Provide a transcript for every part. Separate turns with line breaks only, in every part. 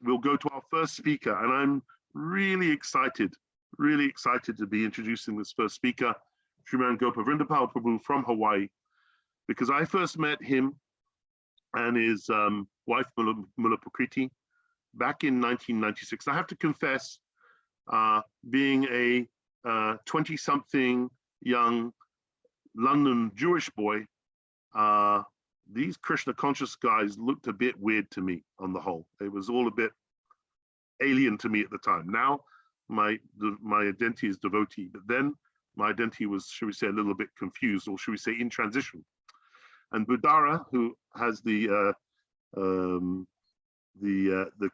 We'll go to our first speaker, and I'm really excited to be introducing this first speaker, Sriman Vrinda Prabhu from Hawaii, because I first met him and his wife, Mula Prakriti, back in 1996. I have to confess, being a 20-something young London Jewish boy, these Krishna conscious guys looked a bit weird to me on the whole. It was all a bit alien to me at the time. Now my identity is devotee, but then my identity was, should we say, a little bit confused, or should we say in transition. And Budara, who has the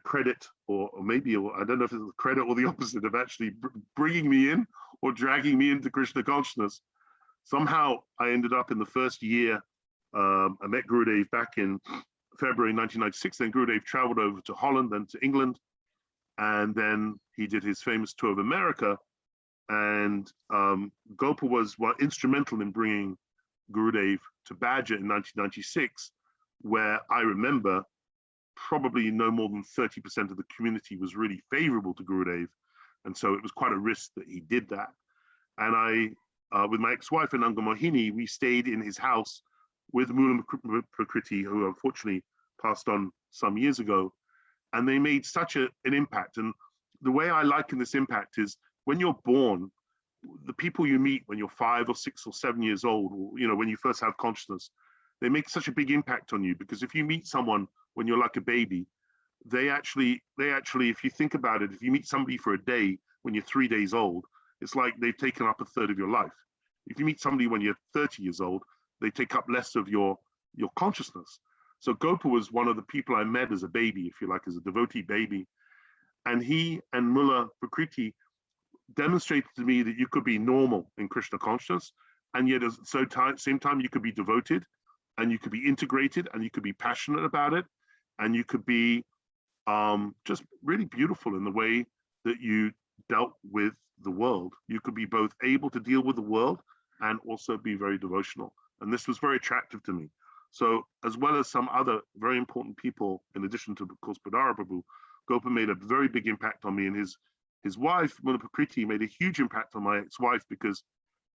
credit, or maybe, or I don't know if it's the credit or the opposite, of actually bringing me in or dragging me into Krishna consciousness. Somehow I ended up in the first year. I met Gurudeva back in February 1996. Then Gurudeva traveled over to Holland, then to England, and then he did his famous tour of America. And Gopal was instrumental in bringing Gurudeva to Badger in 1996, where I remember probably no more than 30% of the community was really favorable to Gurudeva. And so it was quite a risk that he did that. And I, with my ex-wife Ananga Mohini, we stayed in his house with Mula Prakriti, who unfortunately passed on some years ago. And they made such an impact. And the way I liken this impact is, when you're born, the people you meet when you're 5 or 6 or 7 years old, or, you know, when you first have consciousness, they make such a big impact on you. Because if you meet someone when you're like a baby, they actually, if you think about it, if you meet somebody for a day when you're 3 days old, it's like they've taken up a third of your life. If you meet somebody when you're 30 years old, they take up less of your consciousness. So Gopal was one of the people I met as a baby, if you like, as a devotee baby. And he and Mula Prakriti demonstrated to me that you could be normal in Krishna consciousness, and yet at the same time you could be devoted, and you could be integrated, and you could be passionate about it, and you could be just really beautiful in the way that you dealt with the world. You could be both able to deal with the world and also be very devotional. And this was very attractive to me. So, as well as some other very important people, in addition to, of course, Budara Prabhu, Gopal made a very big impact on me, and his wife, Mula Prakriti, made a huge impact on my ex-wife, because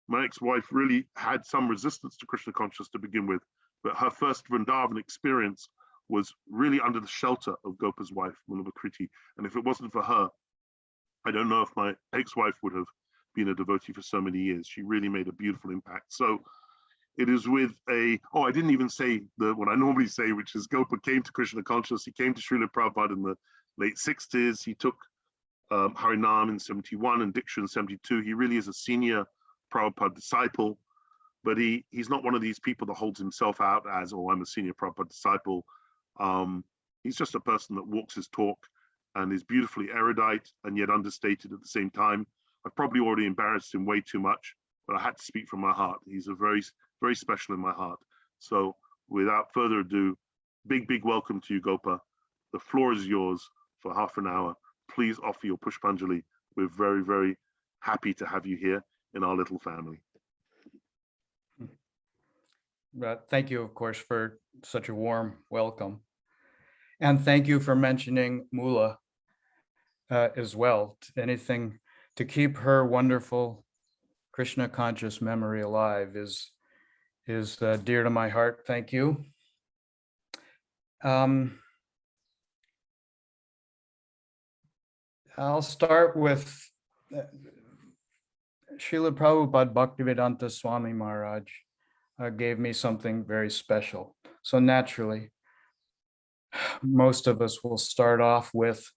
my ex-wife really had some resistance to Krishna consciousness to begin with, but her first Vrindavan experience was really under the shelter of Gopal's wife, Mula Prakriti. And if it wasn't for her, I don't know if my ex-wife would have been a devotee for so many years. She really made a beautiful impact. So it is with I didn't even say what I normally say, which is Gopal came to Krishna consciousness. He came to Srila Prabhupada in the late 60s. He took Harinam in 71 and Diksha in 72. He really is a senior Prabhupada disciple, but he's not one of these people that holds himself out as, oh, I'm a senior Prabhupada disciple. He's just a person that walks his talk and is beautifully erudite and yet understated at the same time. I've probably already embarrassed him way too much, but I had to speak from my heart. He's a very, very special in my heart. So without further ado, big welcome to you, Gopa. The floor is yours for half an hour. Please offer your Pushpanjali. We're very, very happy to have you here in our little family.
Thank you, of course, for such a warm welcome. And thank you for mentioning Mula as well. Anything to keep her wonderful Krishna conscious memory alive is dear to my heart. Thank you. I'll start with Srila Prabhupada Bhaktivedanta Swami Maharaj gave me something very special. So naturally, most of us will start off with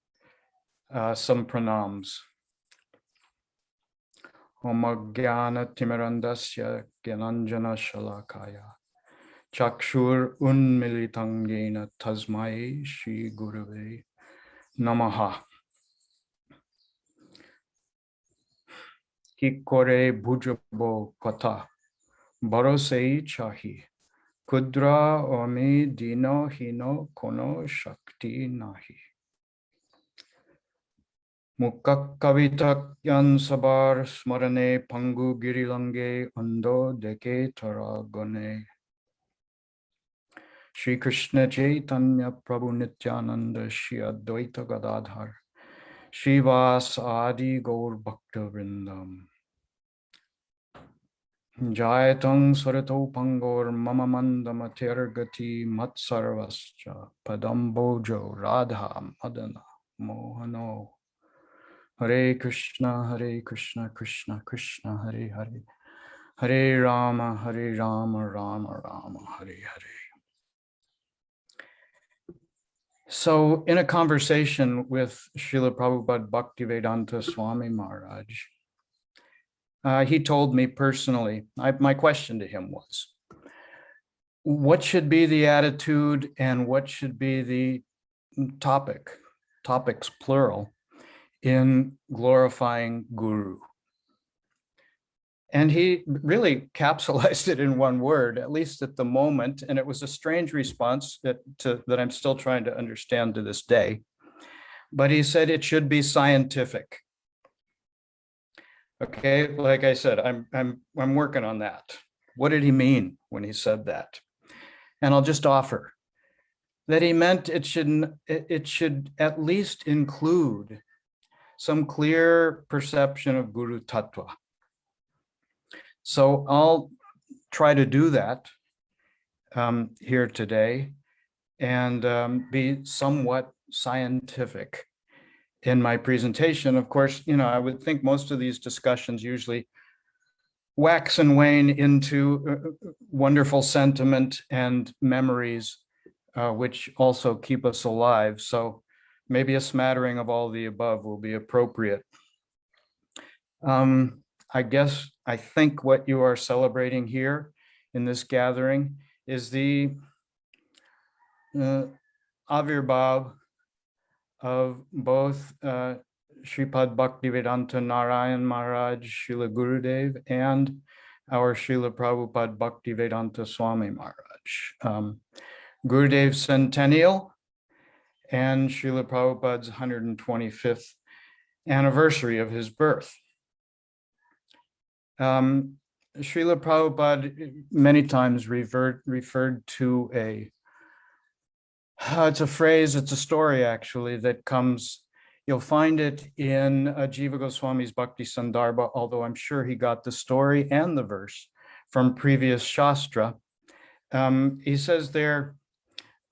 some pranams. Om Jnana Timirandasya Gyananjana Shalakaya Chakshur Unmilitang Yena Tasmai Shri Gurave Namaha. Ki kore bhujabo kata barosei chahi kudra omi dino hino kono shakti nahi. Mukkakavita yan sabar smarane pangu girilange ando deke taragone. Shri Krishna Chaitanya Prabhu Nityananda Shri Advaita Gadadhar Shivas Adi Gaur Bhakta Vrindam Jayatang Sarato Pangor Mama Mandama Tergati Matsarvascha Padam Bojo Radha Madana Mohano Hare Krishna Krishna Krishna Hare Hare Hare Rama Rama Rama Hare Hare. So in a conversation with Srila Prabhupada Bhaktivedanta Swami Maharaj, he told me personally, my question to him was, what should be the attitude and what should be the topics plural, in glorifying Guru? And he really capsulized it in one word, at least at the moment. And it was a strange response that I'm still trying to understand to this day. But he said it should be scientific. Okay, like I said, I'm working on that. What did he mean when he said that? And I'll just offer that he meant it should at least include some clear perception of Guru Tattva. So I'll try to do that here today and be somewhat scientific in my presentation. Of course, I would think most of these discussions usually wax and wane into wonderful sentiment and memories, which also keep us alive. So maybe a smattering of all the above will be appropriate. I think what you are celebrating here in this gathering is the Avirbhav of both Sripad Bhaktivedanta Narayana Maharaj, Srila Gurudeva, and our Srila Prabhupada Bhaktivedanta Swami Maharaj. Gurudev's centennial and Srila Prabhupada's 125th anniversary of his birth. Srila Prabhupada many times referred to it's a phrase, it's a story actually, that comes, you'll find it in Jiva Goswami's Bhakti Sandarbha, although I'm sure he got the story and the verse from previous Shastra. He says there,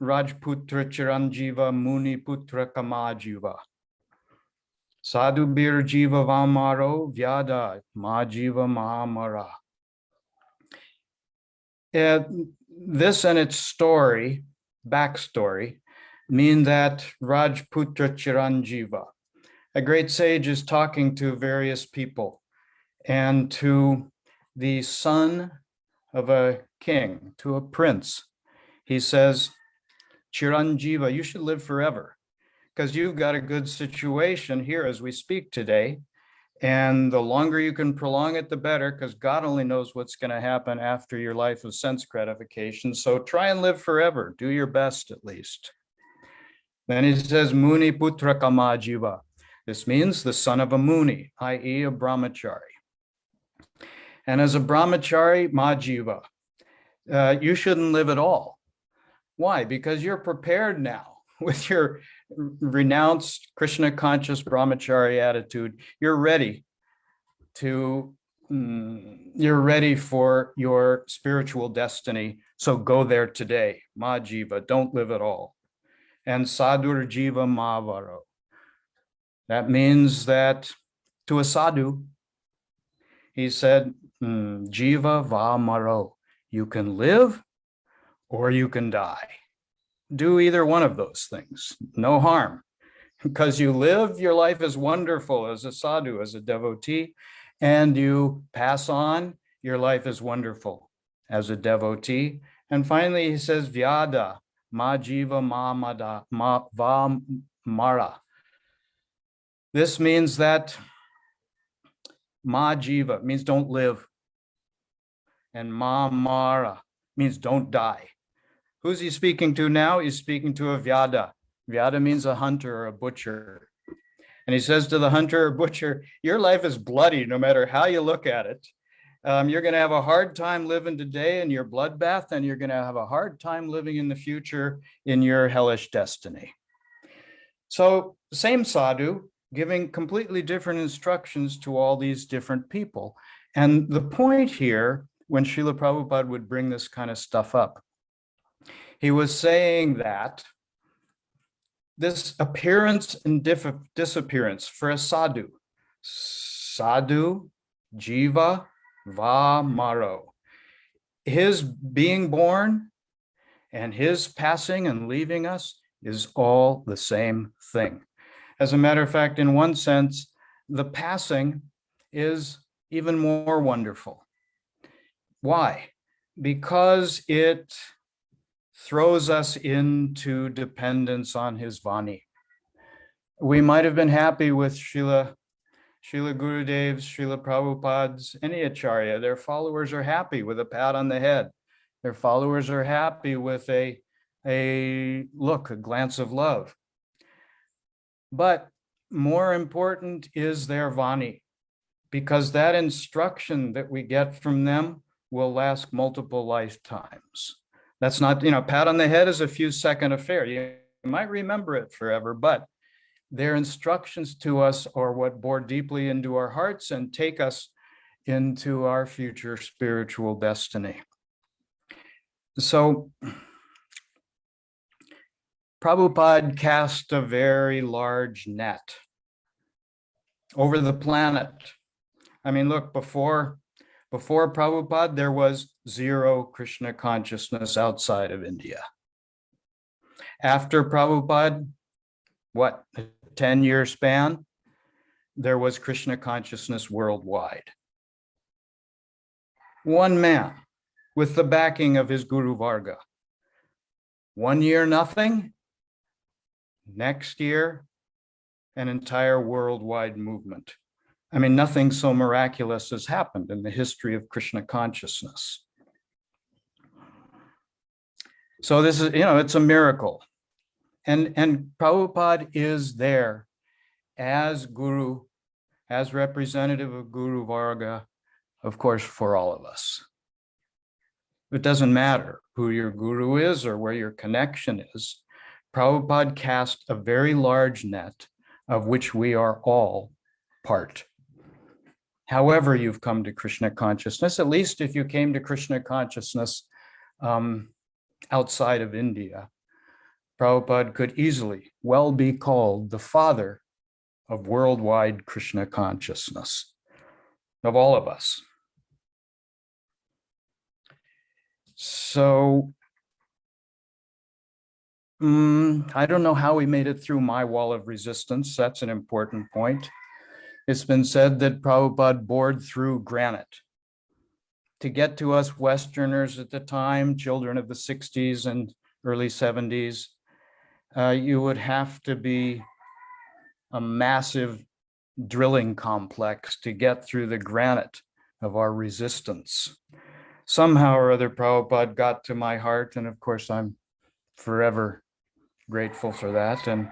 Rajputra Chiranjiva Muni Putra Kamajiva. Sadhu Bir Jiva Vamaro Vyada Majiva Mahamara. This and its story, backstory, mean that Rajputra Chiranjiva, a great sage, is talking to various people, and to the son of a king, to a prince, he says, Chiranjiva, you should live forever, because you've got a good situation here as we speak today. And the longer you can prolong it, the better, because God only knows what's going to happen after your life of sense gratification. So try and live forever. Do your best, at least. Then he says, Muni Putra Kamajiva. This means the son of a Muni, i.e. a brahmachari. And as a brahmachari, Majiva, you shouldn't live at all. Why? Because you're prepared now with your renounced Krishna conscious brahmachari attitude. You're ready for your spiritual destiny. So go there today. Majiva, don't live at all. And Sadur Jiva Mavaro. That means that to a sadhu, he said, Jiva Vamaro, you can live or you can die. Do either one of those things, no harm. Because you live, your life is wonderful as a sadhu, as a devotee, and you pass on, your life is wonderful as a devotee. And finally, he says, Vyada, Majiva Mamada, Vamara. This means that Majiva means don't live, and Mamara means don't die. Who's he speaking to now? He's speaking to a Vyada. Vyada means a hunter or a butcher. And he says to the hunter or butcher, your life is bloody no matter how you look at it. You're going to have a hard time living today in your bloodbath, and you're going to have a hard time living in the future in your hellish destiny. So same sadhu, giving completely different instructions to all these different people. And the point here, when Srila Prabhupada would bring this kind of stuff up, he was saying that this appearance and disappearance for a sadhu, sadhu, jiva, va, maro, his being born and his passing and leaving us is all the same thing. As a matter of fact, in one sense, the passing is even more wonderful. Why? Because it throws us into dependence on his Vani. We might have been happy with Srila Gurudev's, Srila Prabhupada's, any Acharya. Their followers are happy with a pat on the head. Their followers are happy with a look, a glance of love. But more important is their Vani, because that instruction that we get from them will last multiple lifetimes. That's not, pat on the head is a few second affair. You might remember it forever, but their instructions to us are what bore deeply into our hearts and take us into our future spiritual destiny. So Prabhupada cast a very large net over the planet. I mean, look, before Prabhupada, there was zero Krishna consciousness outside of India. After Prabhupada, what, a 10-year span, there was Krishna consciousness worldwide. One man with the backing of his Guru Varga. 1 year, nothing. Next year, an entire worldwide movement. I mean, nothing so miraculous has happened in the history of Krishna consciousness. So this is, it's a miracle. And Prabhupada is there as Guru, as representative of Guru Varga, of course, for all of us. It doesn't matter who your Guru is or where your connection is. Prabhupada cast a very large net of which we are all part. However you've come to Krishna consciousness, at least if you came to Krishna consciousness outside of India, Prabhupada could easily well be called the father of worldwide Krishna consciousness, of all of us. So I don't know how we made it through my wall of resistance. That's an important point. It's been said that Prabhupada bored through granite. To get to us Westerners at the time, children of the 60s and early 70s, you would have to be a massive drilling complex to get through the granite of our resistance. Somehow or other, Prabhupada got to my heart, and of course, I'm forever grateful for that. And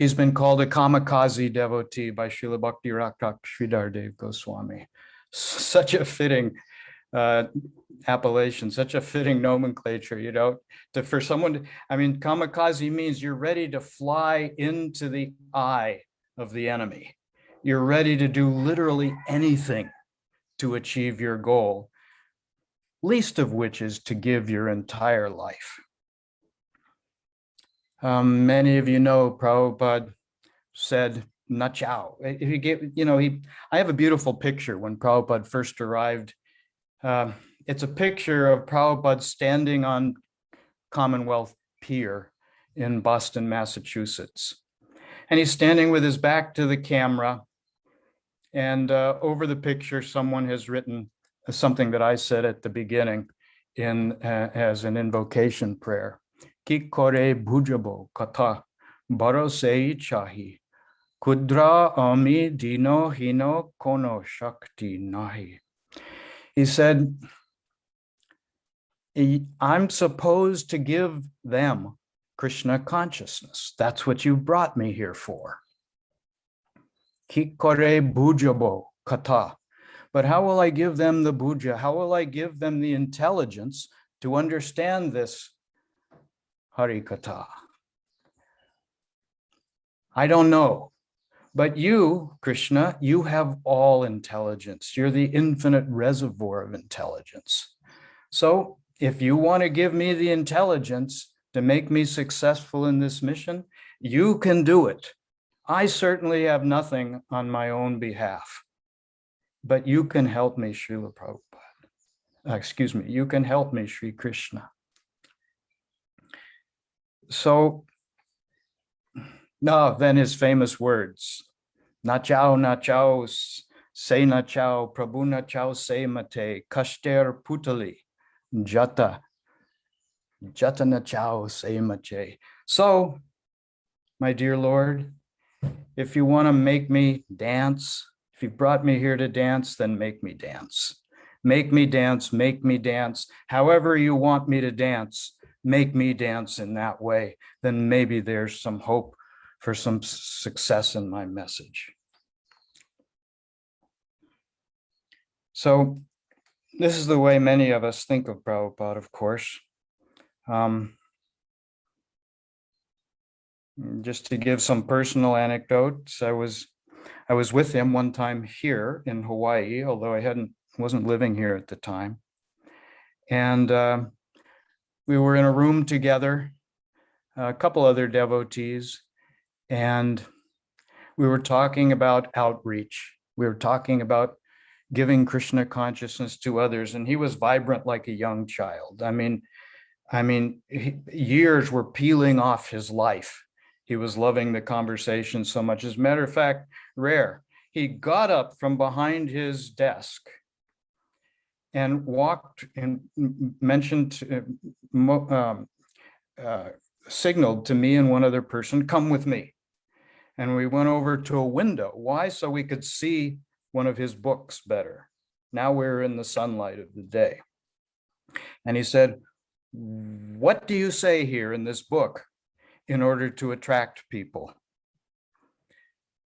he's been called a kamikaze devotee by Srila Bhakti Rakshak Sridhar Goswami. Such a fitting appellation, such a fitting nomenclature, for someone to, kamikaze means you're ready to fly into the eye of the enemy. You're ready to do literally anything to achieve your goal, least of which is to give your entire life. Many of you know Prabhupada said, "Nachao." He gave, I have a beautiful picture when Prabhupada first arrived. It's a picture of Prabhupada standing on Commonwealth Pier in Boston, Massachusetts. And he's standing with his back to the camera. And over the picture, someone has written something that I said at the beginning as an invocation prayer. Ki kore bhujabo katha barosei chahi kudra ami dino hino kono shakti nahi. He said, I'm supposed to give them Krishna consciousness. That's what you brought me here for. Ki kore bhujabo katha. But how will I give them the buddha? How will I give them the intelligence to understand this Harikatha? I don't know. But you, Krishna, you have all intelligence. You're the infinite reservoir of intelligence. So if you want to give me the intelligence to make me successful in this mission, you can do it. I certainly have nothing on my own behalf, but you can help me, Srila Prabhupada. Excuse me, you can help me, Sri Krishna. So no, then his famous words, na chao, say na chao, Prabhu na chao, say mate, kashter putali, jata na chao, say mate. So, my dear Lord, if you want to make me dance, if you brought me here to dance, then make me dance. Make me dance, make me dance. However you want me to dance, make me dance in that way. Then maybe there's some hope for some success in my message. So this is the way many of us think of Prabhupada, of course. Just to give some personal anecdotes, I was with him one time here in Hawaii, although I wasn't living here at the time. And we were in a room together, a couple other devotees, and we were talking about outreach. We were talking about giving Krishna consciousness to others, and he was vibrant like a young child. I mean, years were peeling off his life. He was loving the conversation so much. As a matter of fact, rare. He got up from behind his desk and walked and signaled to me and one other person, come with me. And we went over to a window. Why? So we could see one of his books better. Now we're in the sunlight of the day. And he said, what do you say here in this book in order to attract people?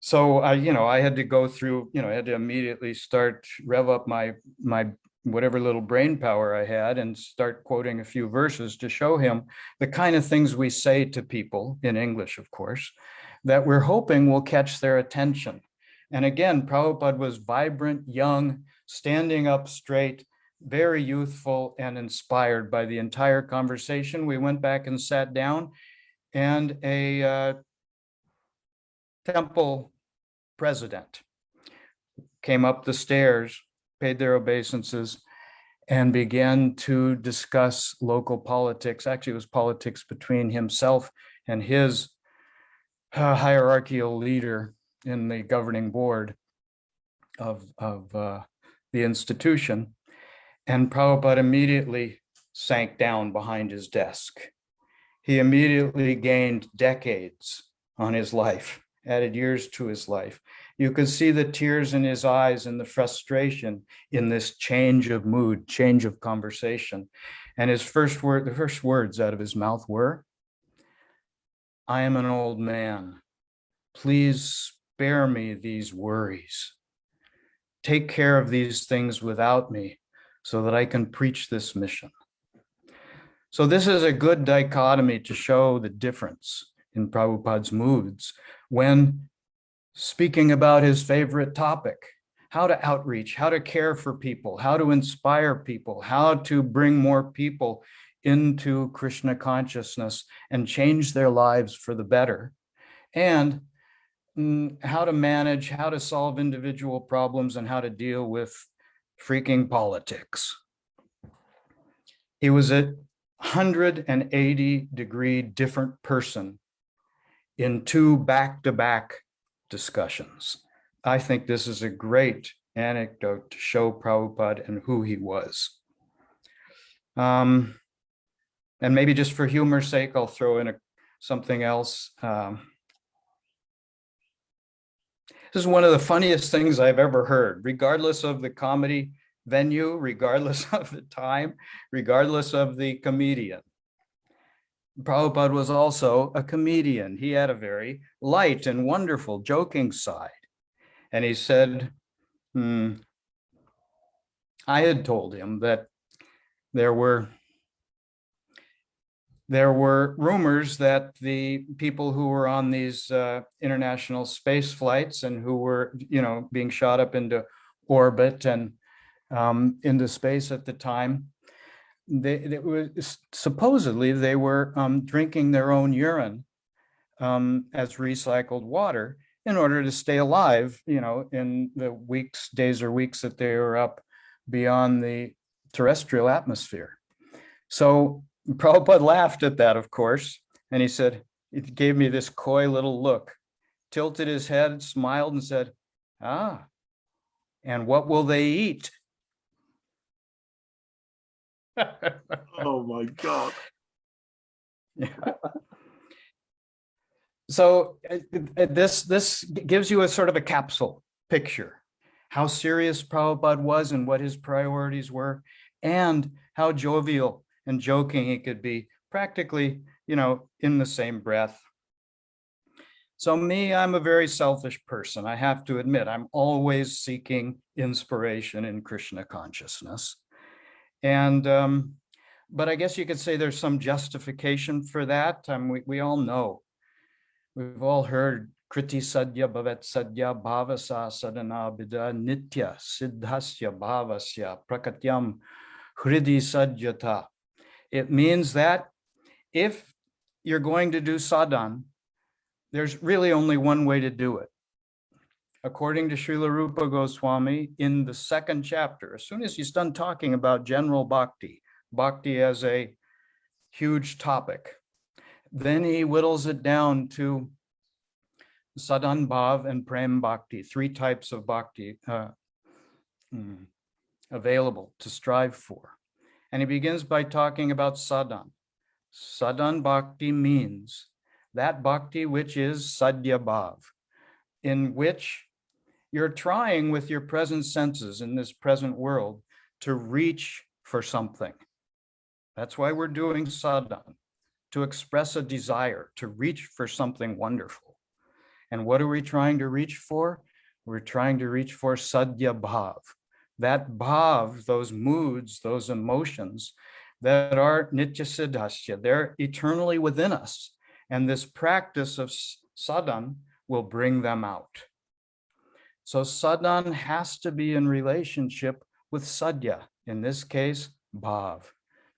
So I had to go through, I had to immediately rev up my whatever little brain power I had and start quoting a few verses to show him the kind of things we say to people, in English, of course, that we're hoping will catch their attention. And again, Prabhupada was vibrant, young, standing up straight, very youthful, and inspired by the entire conversation. We went back and sat down, and a temple president came up the stairs, paid their obeisances, and began to discuss local politics. Actually, it was politics between himself and his hierarchical leader in the governing board of the institution. And Prabhupada immediately sank down behind his desk. He immediately gained decades on his life, added years to his life. You could see the tears in his eyes and the frustration in this change of mood, change of conversation. And the first words out of his mouth were, I am an old man. Please spare me these worries. Take care of these things without me so that I can preach this mission. So this is a good dichotomy to show the difference in Prabhupada's moods when speaking about his favorite topic, how to outreach, how to care for people, how to inspire people, how to bring more people into Krishna consciousness and change their lives for the better, and how to manage, how to solve individual problems, and how to deal with freaking politics. He was a 180-degree different person in two back-to-back discussions. I think this is a great anecdote to show Prabhupada and who he was. And maybe just for humor's sake, I'll throw in something else. This is one of the funniest things I've ever heard, regardless of the comedy venue, regardless of the time, regardless of the comedian. Prabhupada was also a comedian. He had a very light and wonderful joking side. And he said, I had told him that there were rumors that the people who were on these international space flights and who were, being shot up into orbit and into space at the time, supposedly they were drinking their own urine as recycled water in order to stay alive, in the days or weeks that they were up beyond the terrestrial atmosphere. So Prabhupada laughed at that, of course, and he gave me this coy little look, tilted his head, smiled, and said, "Ah, and what will they eat?"
Oh my God.
So this gives you a sort of a capsule picture, how serious Prabhupada was and what his priorities were, and how jovial and joking he could be, practically, in the same breath. So me, I'm a very selfish person. I have to admit, I'm always seeking inspiration in Krishna consciousness. And, but I guess you could say there's some justification for that. We all know, we've all heard Kriti Sadhya Bhavat Sadhya Bhavasa Sadhana Bida Nitya Siddhasya Bhavasya Prakatyam Hridi Sadhyata. It means that if you're going to do sadhan, there's really only one way to do it. According to Srila Rupa Goswami, in the 2nd chapter, as soon as he's done talking about general bhakti as a huge topic, then he whittles it down to sadhan bhav and prem bhakti, 3 types of bhakti available to strive for. And he begins by talking about sadhan. Sadhan bhakti means that bhakti which is sadhya bhav, in which you're trying with your present senses in this present world to reach for something. That's why we're doing sadhan, to express a desire, to reach for something wonderful. And what are we trying to reach for? We're trying to reach for sadhya bhav. That bhav, those moods, those emotions that are nitya siddhasya, they're eternally within us. And this practice of sadhan will bring them out. So sadhan has to be in relationship with sadhya, in this case, bhav.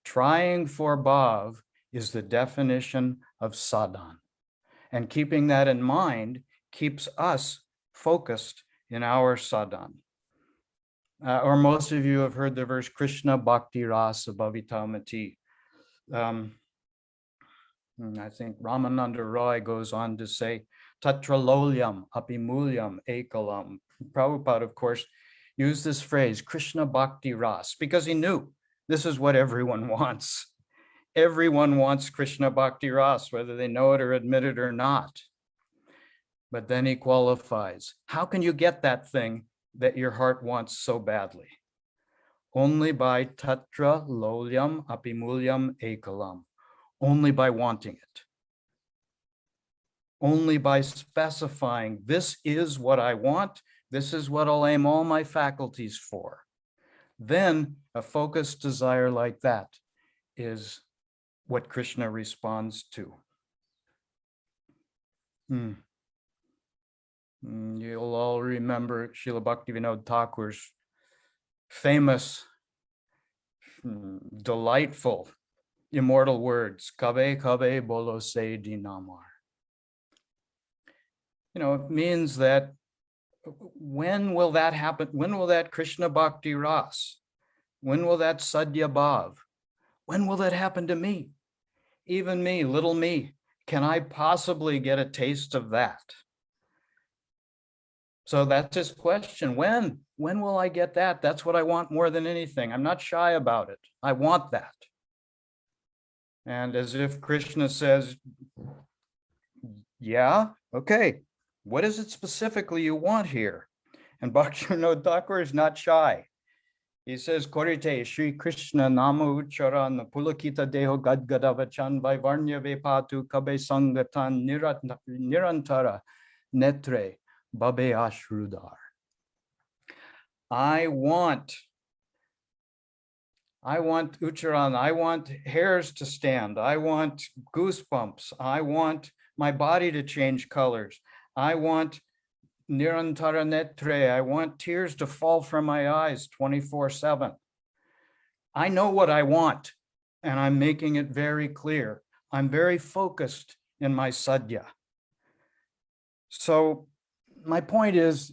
Trying for bhav is the definition of sadhan. And keeping that in mind keeps us focused in our sadhan. Or most of you have heard the verse, Krishna Bhakti Rasa Bhavitamati. I think Ramananda Roy goes on to say, Tatra lolyam apimulyam ekalam. Prabhupada, of course, used this phrase, Krishna Bhakti Ras, because he knew this is what everyone wants. Everyone wants Krishna Bhakti Ras, whether they know it or admit it or not. But then he qualifies. How can you get that thing that your heart wants so badly? Only by tatra lolyam apimulyam ekalam. Only by wanting it. Only by specifying, this is what I want, this is what I'll aim all my faculties for. Then a focused desire like that is what Krishna responds to. You'll all remember Srila Bhaktivinoda Thakur's famous, delightful, immortal words, Kabe kabe bolo se dinamar. It means that when will that happen? When will that Krishna Bhakti Ras? When will that Sadhya Bhav? When will that happen to me? Even me, little me, can I possibly get a taste of that? So that's his question. When will I get that? That's what I want more than anything. I'm not shy about it. I want that. And as if Krishna says, yeah, okay, what is it specifically you want here? And Bhaktivinoda Thakur is not shy. He says, Korite Shri Krishna Nama Ucharan Pulakita Deho Gadgada Vachan Vaivarnya Vepatu Kabe Sangatan Nirantara Netre Babe Ashrudar. I want I want ucharan. I want hairs to stand. I want goosebumps. I want my body to change colors. I want nirantara netre. I want tears to fall from my eyes 24/7. I know what I want, and I'm making it very clear. I'm very focused in my sadhya. So my point is,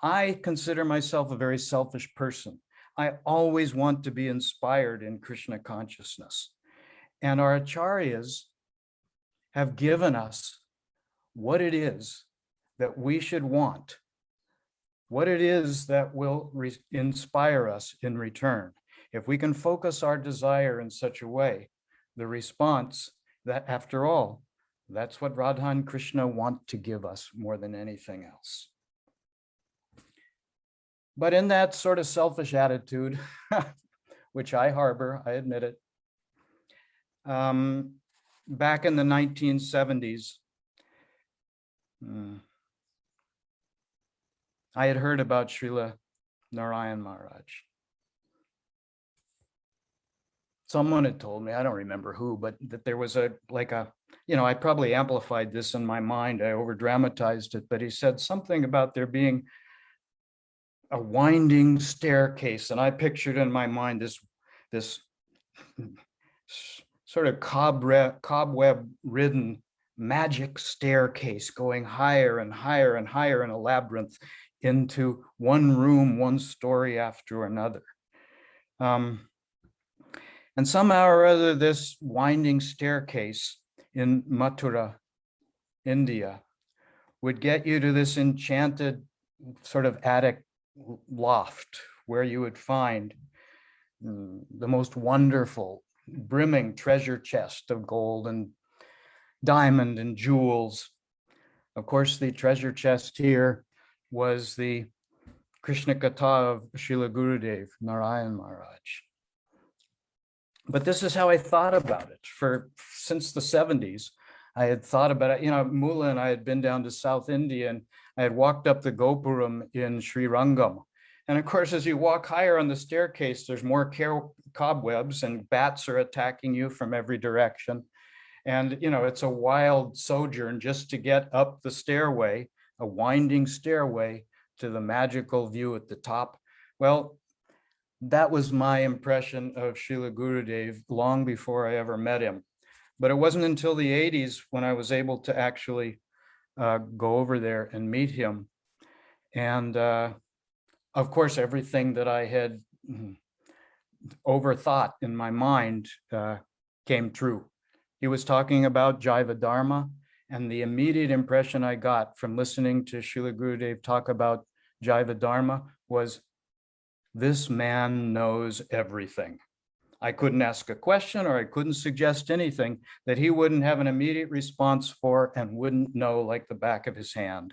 I consider myself a very selfish person. I always want to be inspired in Krishna consciousness. And our acharyas have given us what it is that we should want, what it is that will inspire us in return. If we can focus our desire in such a way, the response that, after all, that's what Radha and Krishna want to give us more than anything else. But in that sort of selfish attitude, which I harbor, I admit it, back in the 1970s, I had heard about Srila Narayana Maharaj. Someone had told me, I don't remember who, but that there was I probably amplified this in my mind, I over dramatized it, but he said something about there being a winding staircase, and I pictured in my mind this sort of cobweb-ridden magic staircase going higher and higher and higher in a labyrinth into one room, one story after another. And somehow or other, this winding staircase in Mathura, India, would get you to this enchanted sort of attic loft where you would find the most wonderful, brimming treasure chest of gold and diamond and jewels. Of course, the treasure chest here was the Krishna Katha of Srila Gurudeva, Narayana Maharaj. But this is how I thought about it. Since the 70s, I had thought about it. Mula and I had been down to South India, and I had walked up the Gopuram in Sri Rangam. And of course, as you walk higher on the staircase, there's more cobwebs and bats are attacking you from every direction. And, it's a wild sojourn just to get up the stairway, a winding stairway to the magical view at the top. Well, that was my impression of Srila Gurudev long before I ever met him. But it wasn't until the 80s when I was able to actually go over there and meet him. And of course, everything that I had overthought in my mind came true. He was talking about Jaiva Dharma, and the immediate impression I got from listening to Srila Gurudev talk about Jaiva Dharma was, this man knows everything. I couldn't ask a question or I couldn't suggest anything that he wouldn't have an immediate response for and wouldn't know like the back of his hand.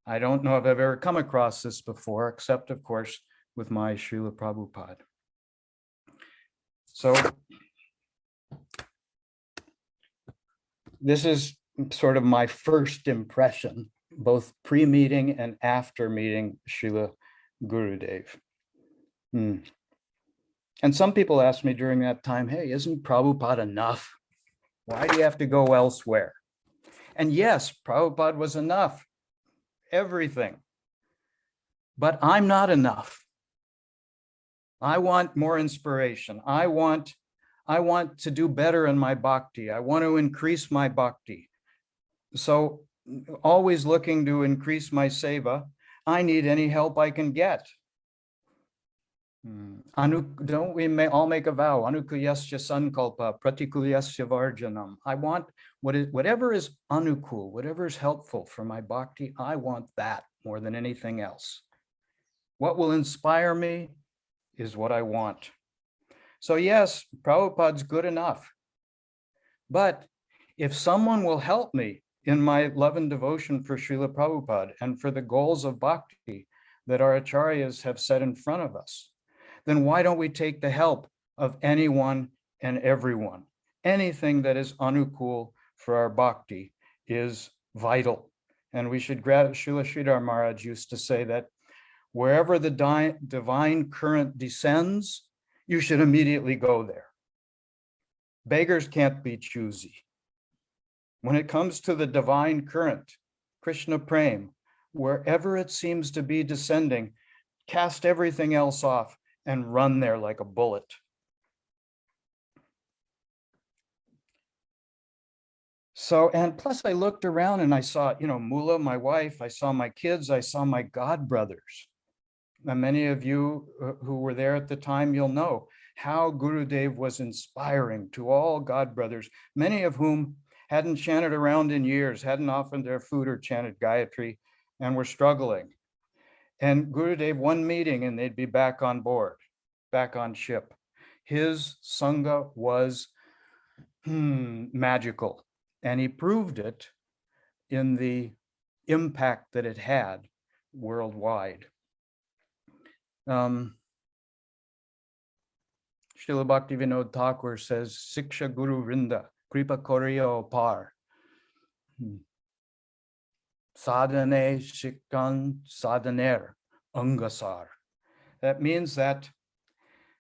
I don't know if I've ever come across this before, except of course with my Srila Prabhupada. So this is sort of my first impression, both pre-meeting and after meeting Srila Gurudev. And some people asked me during that time, hey, isn't Prabhupada enough? Why do you have to go elsewhere? And yes, Prabhupada was enough, everything. But I'm not enough. I want more inspiration. I want to do better in my bhakti. I want to increase my bhakti. So always looking to increase my seva, I need any help I can get. Don't we all make a vow? Anukuyasya sankalpa, pratikuyasya varjanam. I want whatever is anukul, whatever is helpful for my bhakti, I want that more than anything else. What will inspire me is what I want. So yes, Prabhupada's good enough. But if someone will help me in my love and devotion for Srila Prabhupada and for the goals of bhakti that our acharyas have set in front of us, then why don't we take the help of anyone and everyone? Anything that is anukul for our bhakti is vital. And we should Srila Sridhar Maharaj used to say that wherever the divine current descends, you should immediately go there. Beggars can't be choosy. When it comes to the divine current, Krishna Prem, wherever it seems to be descending, cast everything else off and run there like a bullet. So, and plus I looked around and I saw, Mula, my wife, I saw my kids, I saw my god brothers. Now, many of you who were there at the time, you'll know how Gurudeva was inspiring to all god brothers, many of whom hadn't chanted around in years, hadn't offered their food or chanted Gayatri, and were struggling. And Gurudeva, one meeting and they'd be back on board, back on ship. His Sangha was magical. And he proved it in the impact that it had worldwide. Srila Bhaktivinoda Thakur says, Siksha Guru Vrinda, Kripa Koriya Par. Sadhane Shikkan Sadhaner Angasar. That means that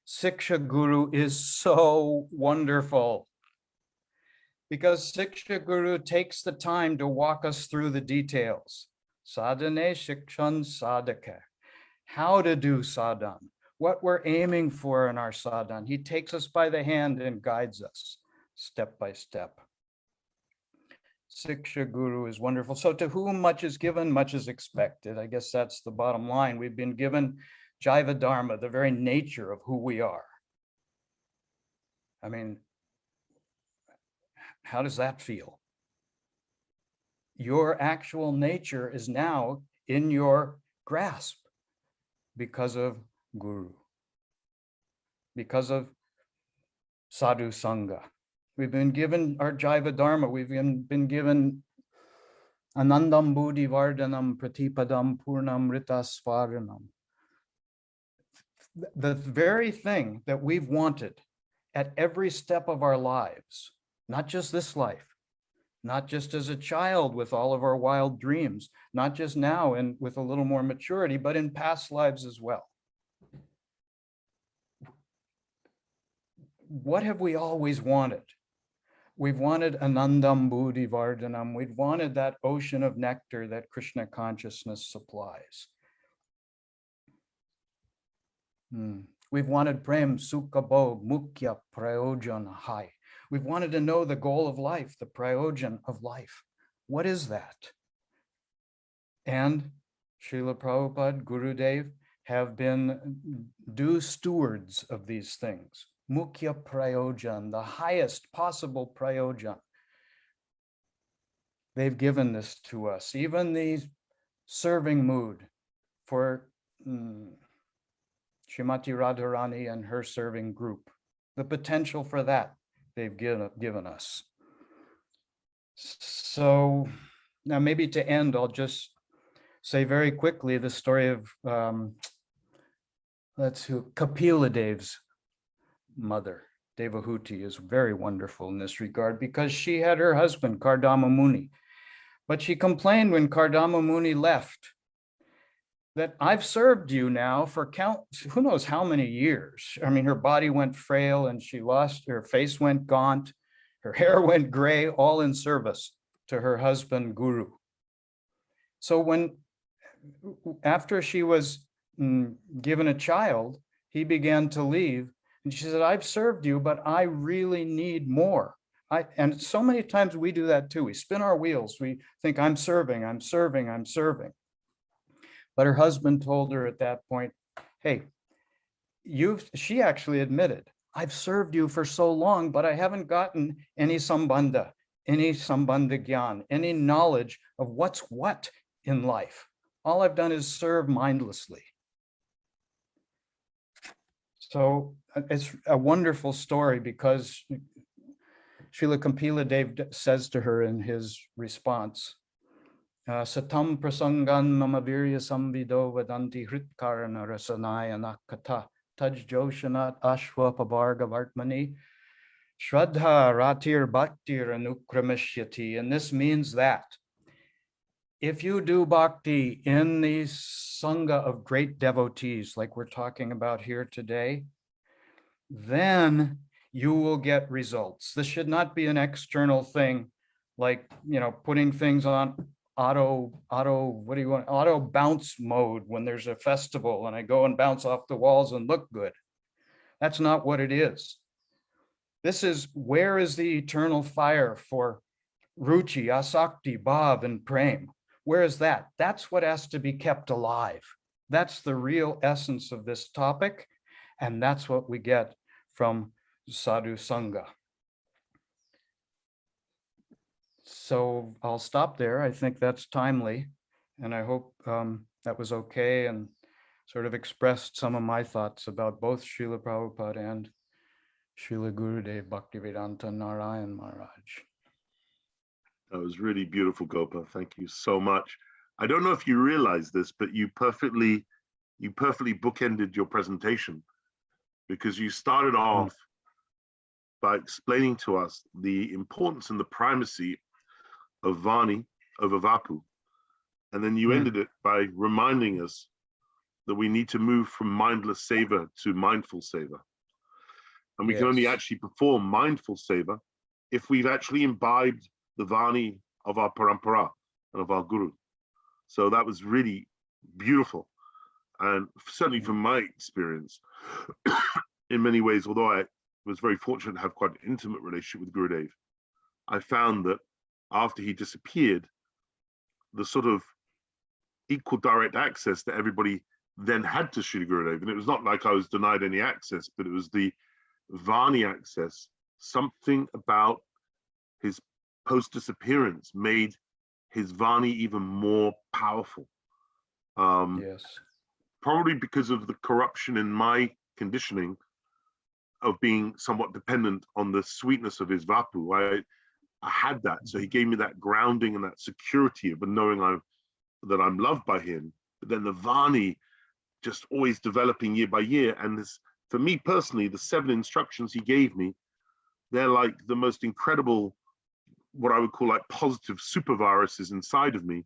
Siksha Guru is so wonderful, because Siksha Guru takes the time to walk us through the details. Sadhane Shikshan Sadhaka. How to do sadhan, what we're aiming for in our sadhan. He takes us by the hand and guides us step by step. Siksha Guru is wonderful. So to whom much is given, much is expected. I guess that's the bottom line. We've been given Jaiva Dharma, the very nature of who we are. I mean, how does that feel? Your actual nature is now in your grasp because of Guru, because of Sadhu Sangha. We've been given our Jaiva Dharma. We've been given Anandam Buddhi Vardhanam Pratipadam Purnam Ritasvaranam. The very thing that we've wanted at every step of our lives, not just this life, not just as a child with all of our wild dreams, not just now and with a little more maturity, but in past lives as well. What have we always wanted? We've wanted Anandam Buddhi Vardhanam. We've wanted that ocean of nectar that Krishna consciousness supplies. We've wanted Prem, Sukha Bhog, Mukhya, Prayojan, Hai. We've wanted to know the goal of life, the prayojan of life. What is that? And Srila Prabhupada, Gurudev have been due stewards of these things. Mukhya prayojan, the highest possible prayojan. They've given this to us. Even the serving mood for Srimati Radharani and her serving group. The potential for that they've given us. So now maybe to end, I'll just say very quickly the story of Kapila Dev's mother. Devahuti is very wonderful in this regard because she had her husband, Kardama Muni. But she complained when Kardama Muni left that I've served you now for who knows how many years. I mean, her body went frail and her face went gaunt, her hair went gray, all in service to her husband, Guru. So after she was given a child, he began to leave. And she said, I've served you, but I really need more. And so many times we do that too. We spin our wheels. We think, I'm serving, I'm serving, I'm serving. But her husband told her at that point, hey, she actually admitted, I've served you for so long, but I haven't gotten any sambandha gyan, any knowledge of what's what in life. All I've done is serve mindlessly. So it's a wonderful story because Srila Kapila Dev says to her in his response, Satam prasangan mama virya samvido vadanti hritkarana rasanaya nakatha taj joshanat ashwa pavarga vartmani shraddha ratir bhaktir anukramashyati. And this means that if you do bhakti in the sangha of great devotees, like we're talking about here today, then you will get results. This should not be an external thing, like, putting things on auto bounce mode when there's a festival and I go and bounce off the walls and look good. That's not what it is. This is, where is the eternal fire for Ruchi, Asakti, Bhav, and Prem? Where is that? That's what has to be kept alive. That's the real essence of this topic. And that's what we get from Sadhu Sangha. So I'll stop there. I think that's timely. And I hope that was okay and sort of expressed some of my thoughts about both Srila Prabhupada and Srila Gurudeva Bhaktivedanta Narayan Maharaj.
That was really beautiful, Gopa. Thank you so much. I don't know if you realize this, but you perfectly bookended your presentation, because you started off by explaining to us the importance and the primacy of Vani over Vapu. And then you ended it by reminding us that we need to move from mindless seva to mindful seva. And we can only actually perform mindful seva if we've actually imbibed the Vani of our parampara and of our Guru. So that was really beautiful. And certainly from my experience, in many ways, although I was very fortunate to have quite an intimate relationship with Gurudeva, I found that after he disappeared, the sort of equal direct access that everybody then had to Sri Gurudeva, and it was not like I was denied any access, but it was the Vani access. Something about his post-disappearance made his Vani even more powerful. Probably because of the corruption in my conditioning of being somewhat dependent on the sweetness of his Vapu. I had that, so he gave me that grounding and that security of knowing that I'm loved by him. But then the Vani just always developing year by year. And this, for me personally, the 7 instructions he gave me, they're like the most incredible, what I would call like positive super viruses inside of me,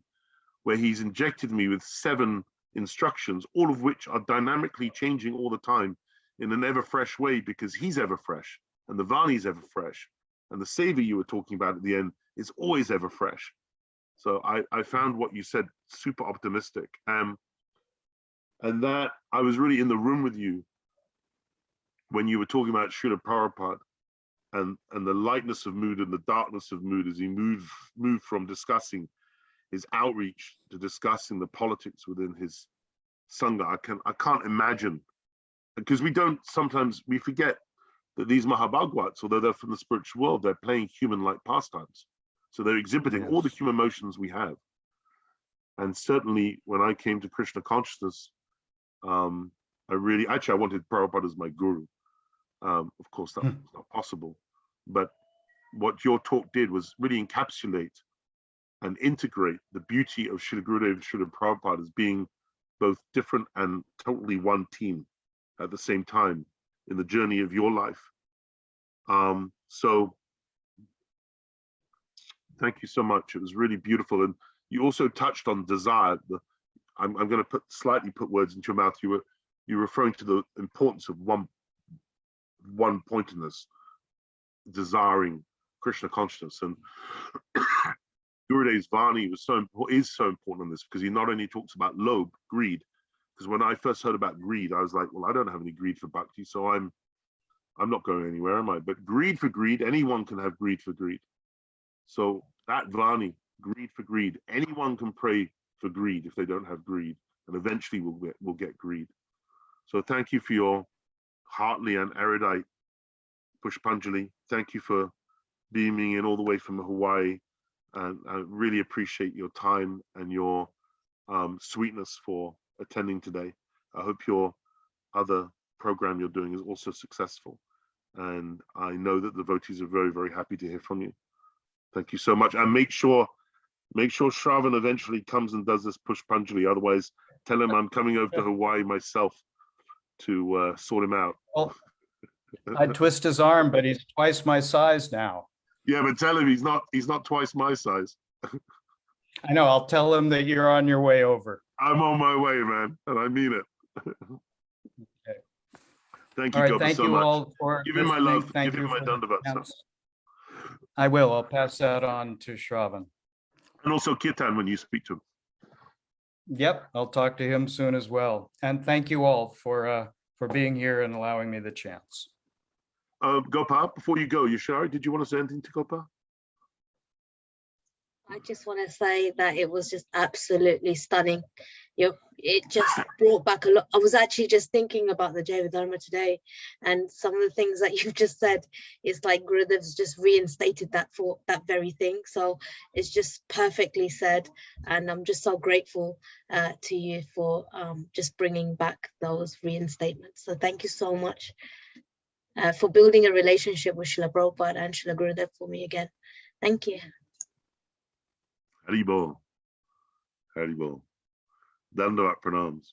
where he's injected me with 7 instructions, all of which are dynamically changing all the time in an ever fresh way, because he's ever fresh and the Vani's ever fresh. And the Seva you were talking about at the end is always ever fresh. So I found what you said super optimistic. And that I was really in the room with you when you were talking about Srila Prabhupada and the lightness of mood and the darkness of mood as he moved from discussing his outreach to discussing the politics within his Sangha. I can't imagine, because sometimes we forget that these Mahabhagavats, although they're from the spiritual world, they're playing human-like pastimes. So they're exhibiting all the human emotions we have. And certainly when I came to Krishna consciousness, I wanted Prabhupada as my guru. Of course, that was not possible. But what your talk did was really encapsulate and integrate the beauty of Srila Gurudeva and Srila Prabhupada as being both different and totally one team at the same time in the journey of your life. So thank you so much. It was really beautiful. And you also touched on desire. I'm going to slightly put words into your mouth. You're referring to the importance of one pointedness, desiring Krishna consciousness. And Gurudev's Vani is so important on this, because he not only talks about lobh, greed, because when I first heard about greed, I was like, well, I don't have any greed for bhakti, so I'm not going anywhere, am I? But greed for greed, anyone can have greed for greed. So that Vani, greed for greed, anyone can pray for greed if they don't have greed, and eventually we'll get greed. So thank you for your heartly and erudite Pushpanjali. Thank you for beaming in all the way from Hawaii. And I really appreciate your time and your sweetness for attending today. I hope your other program you're doing is also successful. And I know that the devotees are very, very happy to hear from you. Thank you so much. And make sure Shravan eventually comes and does this Pushpanjali. Otherwise, tell him I'm coming over to Hawaii myself to sort him out.
Well, I twist his arm, but he's twice my size now.
Yeah, but tell him he's not twice my size.
I know. I'll tell him that you're on your way over.
I'm on my way, man, and I mean it.
Okay.
Thank
All
you,
right,
Gopa,
thank
so
you
much.
all for
Give him my
listening.
love.
Thank
Give
you
him my
for the
dandavat.
chance. I will. I'll pass that on to Shravan.
And also Kirtan when you speak to him.
Yep, I'll talk to him soon as well. And thank you all for being here and allowing me the chance.
Gopa, before you go, Yashari, did you want to say anything to Gopa?
I just want to say that it was just absolutely stunning. It just brought back a lot. I was actually just thinking about the Jaiva Dharma today, and some of the things that you've just said, it's like Gurudev's just reinstated that for that very thing. So it's just perfectly said, and I'm just so grateful to you for just bringing back those reinstatements. So thank you so much for building a relationship with Srila Prabhupada and Srila Gurudev for me again. Thank you.
Haribol. Haribol. Dandavat pranams.